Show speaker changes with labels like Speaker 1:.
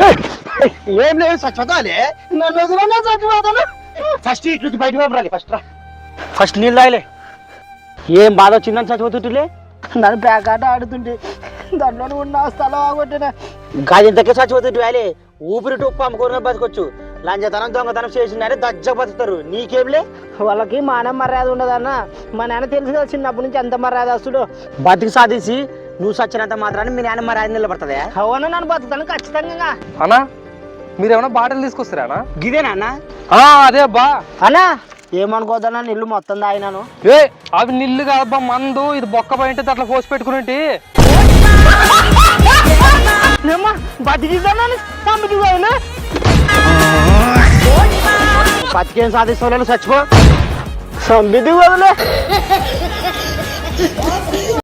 Speaker 1: ఏం లేదు చచ్చిపోతాలే. నన్ను వదిలేనా చచ్చిపోతాను. ఫస్ట్ ఇటు నుంచి బయటకు పంపాలి. ఫస్ట్ నీళ్ళు తాగలే. ఏం బాధ వచ్చిందని చచ్చిపోతుంటులే.
Speaker 2: నన్ను ప్యాకాట ఆడుతుంటే దాంట్లో ఉన్న స్థలం ఆగొట్టిన
Speaker 1: గాజంతకే చచ్చిపోతుంటు వాళ్ళే. ఊపిరి ఉప్పు అమ్ముకోరుగా బతకొచ్చు. లంచతనం దొంగతనం చేసినారే దజ్జ బతుకుతారు. నీకేంలే?
Speaker 2: వాళ్ళకి మానవ మర్యాద ఉండదన్న. మా నాన్న తెలుసు కదా చిన్నప్పటి నుంచి ఎంత మర్యాద వస్తుడు.
Speaker 1: బతికి సాధించి నువ్వు సచ్చినంత మాత్రాన్ని మీ నాన్న మర్యాద నిలబడుతుందా?
Speaker 2: అవునా, నన్ను బతుకుతాను ఖచ్చితంగా.
Speaker 3: అన్నా మీరేమన్నా బాటలు తీసుకొస్తారా అన్న?
Speaker 1: గిదేనా అన్న?
Speaker 3: అదే బా
Speaker 2: అన్నా ఏమనుకోదన్నా, నీళ్ళు మొత్తం తాగినాను.
Speaker 3: అవి నిల్లు కాదబ్బా, మందు. ఇది బొక్క పైంటే అట్లా పోసి పెట్టుకునేటి.
Speaker 1: బతికేం సాధిస్తావు? చచ్చిపో.
Speaker 2: సంబిది వదిలే.